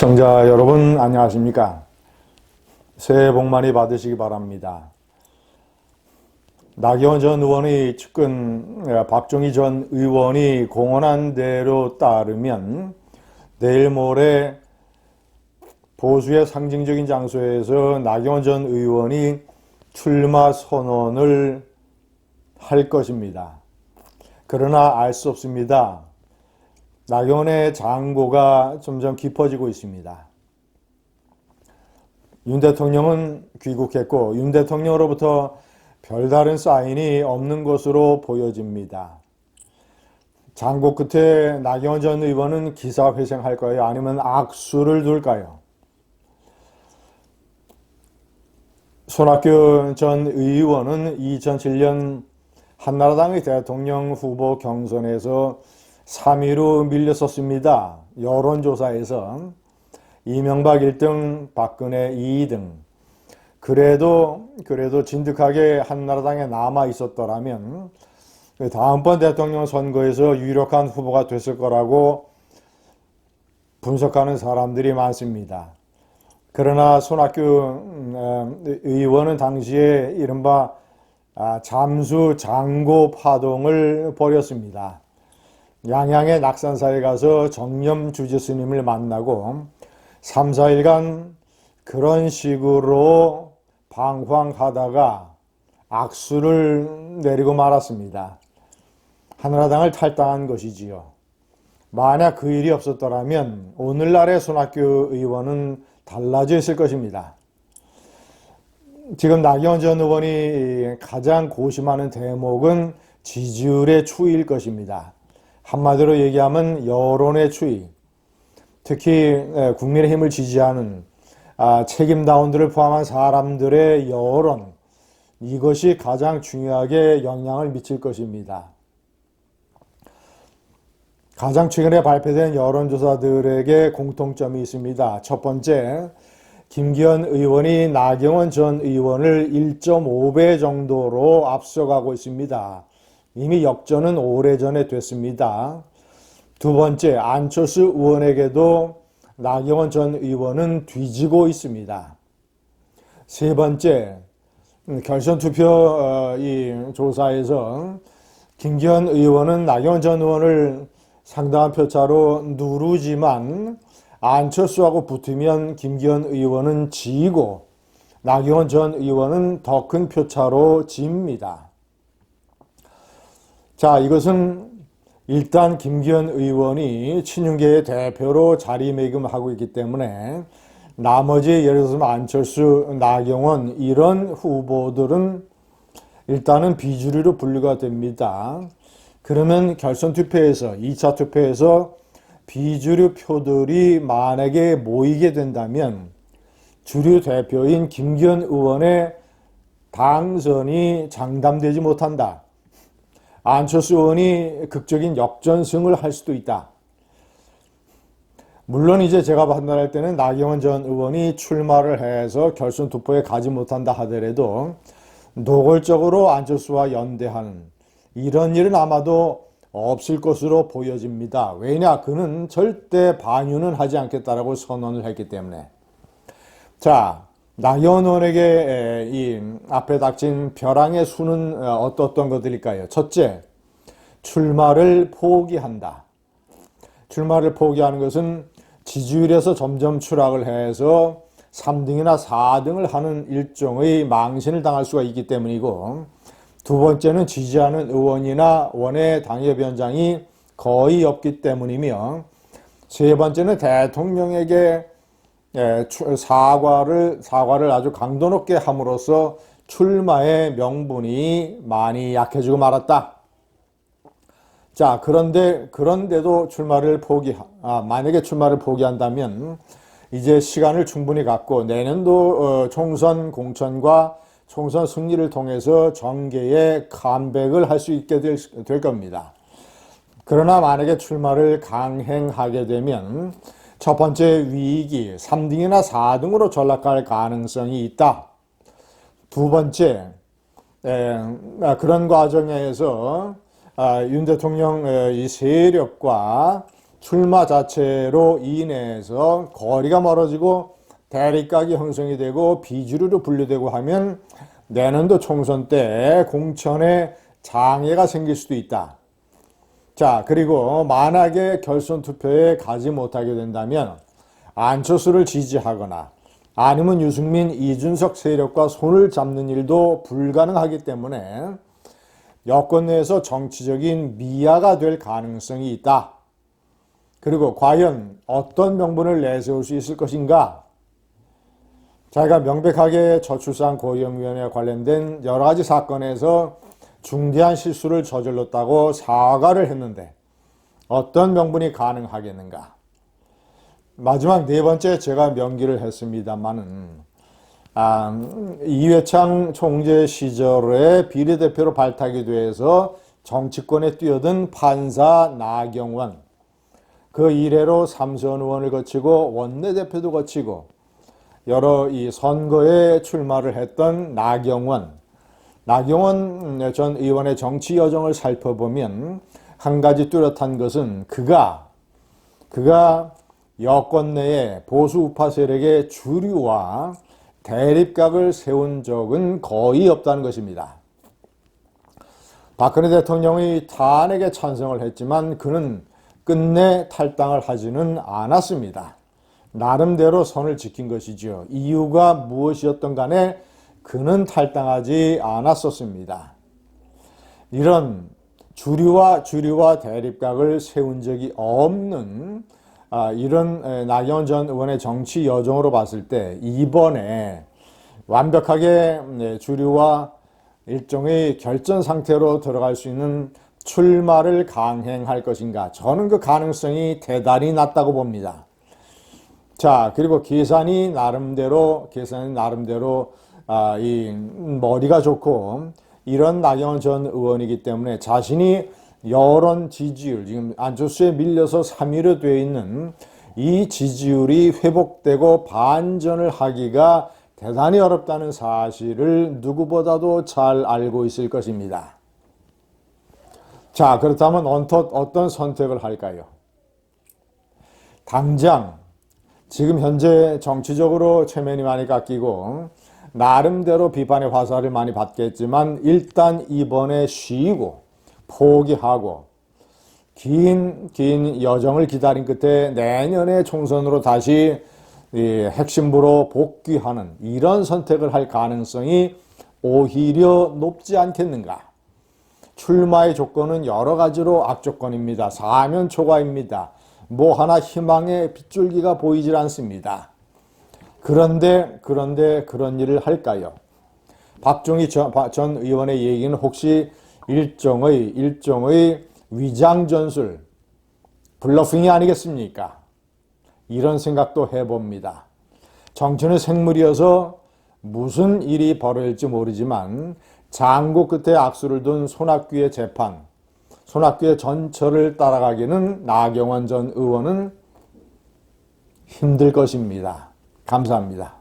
시청자 여러분 안녕하십니까? 새해 복 많이 받으시기 바랍니다. 나경원 전 의원의 측근 박종희 전 의원이 공언한 대로 따르면 내일 모레 보수의 상징적인 장소에서 나경원 전 의원이 출마 선언을 할 것입니다. 그러나 알 수 없습니다. 나경원의 장고가 점점 깊어지고 있습니다. 윤 대통령은 귀국했고 윤 대통령으로부터 별다른 사인이 없는 것으로 보여집니다. 장고 끝에 나경원 전 의원은 기사회생할까요? 아니면 악수를 둘까요? 손학규 전 의원은 2007년 한나라당의 대통령 후보 경선에서 3위로 밀렸었습니다. 여론조사에서 이명박 1등, 박근혜 2등. 그래도 진득하게 한나라당에 남아 있었더라면 다음번 대통령 선거에서 유력한 후보가 됐을 거라고 분석하는 사람들이 많습니다. 그러나 손학규 의원은 당시에 이른바 잠수 장고 파동을 벌였습니다. 양양의 낙산사에 가서 정념 주지 스님을 만나고 3, 4일간 그런 식으로 방황하다가 악수를 내리고 말았습니다. 한나라당을 탈당한 것이지요. 만약 그 일이 없었더라면 오늘날의 손학규 의원은 달라져 있을 것입니다. 지금 나경원 전 의원이 가장 고심하는 대목은 지지율의 추이일 것입니다. 한마디로 얘기하면 여론의 추이, 특히 국민의힘을 지지하는 책임다운들을 포함한 사람들의 여론, 이것이 가장 중요하게 영향을 미칠 것입니다. 가장 최근에 발표된 여론조사들에게 공통점이 있습니다. 첫 번째, 김기현 의원이 나경원 전 의원을 1.5배 정도로 앞서가고 있습니다. 이미 역전은 오래전에 됐습니다. 두 번째, 안철수 의원에게도 나경원 전 의원은 뒤지고 있습니다. 세 번째, 결선투표 조사에서 김기현 의원은 나경원 전 의원을 상당한 표차로 누르지만 안철수하고 붙으면 김기현 의원은 지고 나경원 전 의원은 더 큰 표차로 집니다. 자, 이것은 일단 김기현 의원이 친윤계의 대표로 자리매김하고 있기 때문에 나머지 예를 들어서 안철수, 나경원 이런 후보들은 일단은 비주류로 분류가 됩니다. 그러면 결선 투표에서 2차 투표에서 비주류 표들이 만약에 모이게 된다면 주류 대표인 김기현 의원의 당선이 장담되지 못한다. 안철수 의원이 극적인 역전승을 할 수도 있다. 물론 이제 제가 판단할 때는 나경원 전 의원이 출마를 해서 결선 투표에 가지 못한다 하더라도 노골적으로 안철수와 연대하는 이런 일은 아마도 없을 것으로 보여집니다. 왜냐? 그는 절대 반유는 하지 않겠다라고 선언을 했기 때문에. 자, 나경원 의원에게 이 앞에 닥친 벼랑의 수는 어떤 것들일까요? 첫째, 출마를 포기한다. 출마를 포기하는 것은 지지율에서 점점 추락을 해서 3등이나 4등을 하는 일종의 망신을 당할 수가 있기 때문이고, 두 번째는 지지하는 의원이나 원외 당협위원장이 거의 없기 때문이며, 세 번째는 대통령에게 사과를 아주 강도 높게 함으로써 출마의 명분이 많이 약해지고 말았다. 자, 그런데도 만약에 출마를 포기한다면 이제 시간을 충분히 갖고 내년도 총선 공천과 총선 승리를 통해서 정계에 컴백을 할 수 있게 될 겁니다. 그러나 만약에 출마를 강행하게 되면 첫 번째 위기, 3등이나 4등으로 전락할 가능성이 있다. 두 번째, 그런 과정에서 윤 대통령 이 세력과 출마 자체로 인해서 거리가 멀어지고 대립각이 형성이 되고 비주류로 분류되고 하면 내년도 총선 때 공천에 장애가 생길 수도 있다. 자, 그리고 만약에 결선 투표에 가지 못하게 된다면 안철수를 지지하거나 아니면 유승민, 이준석 세력과 손을 잡는 일도 불가능하기 때문에 여권 내에서 정치적인 미아가 될 가능성이 있다. 그리고 과연 어떤 명분을 내세울 수 있을 것인가? 자기가 명백하게 저출산 고위험위원회와 관련된 여러 가지 사건에서 중대한 실수를 저질렀다고 사과를 했는데 어떤 명분이 가능하겠는가? 마지막 네 번째 제가 명기를 했습니다마는 이회창 총재 시절에 비례대표로 발탁이 돼서 정치권에 뛰어든 판사 나경원, 그 이래로 삼선 의원을 거치고 원내대표도 거치고 여러 이 선거에 출마를 했던 나경원 전 의원의 정치 여정을 살펴보면 한 가지 뚜렷한 것은 그가 여권 내에 보수 우파 세력의 주류와 대립각을 세운 적은 거의 없다는 것입니다. 박근혜 대통령이 탄핵에 찬성을 했지만 그는 끝내 탈당을 하지는 않았습니다. 나름대로 선을 지킨 것이죠. 이유가 무엇이었던 간에 그는 탈당하지 않았었습니다. 이런 주류와 대립각을 세운 적이 없는 이런 나경원 전 의원의 정치 여정으로 봤을 때 이번에 완벽하게 주류와 일종의 결전 상태로 들어갈 수 있는 출마를 강행할 것인가? 저는 그 가능성이 대단히 낮다고 봅니다. 자, 그리고 계산이 나름대로 이 머리가 좋고 이런 나경원 전 의원이기 때문에 자신이 여론 지지율, 지금 안철수에 밀려서 3위로 되어 있는 이 지지율이 회복되고 반전을 하기가 대단히 어렵다는 사실을 누구보다도 잘 알고 있을 것입니다. 자, 그렇다면 어떤 선택을 할까요? 당장 지금 현재 정치적으로 체면이 많이 깎이고 나름대로 비판의 화살을 많이 받겠지만 일단 이번에 쉬고 포기하고 긴 여정을 기다린 끝에 내년에 총선으로 다시 핵심부로 복귀하는 이런 선택을 할 가능성이 오히려 높지 않겠는가? 출마의 조건은 여러 가지로 악조건입니다. 사면 초과입니다. 뭐 하나 희망의 빗줄기가 보이질 않습니다. 그런데 그런 일을 할까요? 박종희 전 의원의 얘기는 혹시 일종의 위장 전술, 블러핑이 아니겠습니까? 이런 생각도 해봅니다. 정치는 생물이어서 무슨 일이 벌어질지 모르지만 장고 끝에 악수를 둔 손학규의 재판, 손학규의 전철을 따라가기는 나경원 전 의원은 힘들 것입니다. 감사합니다.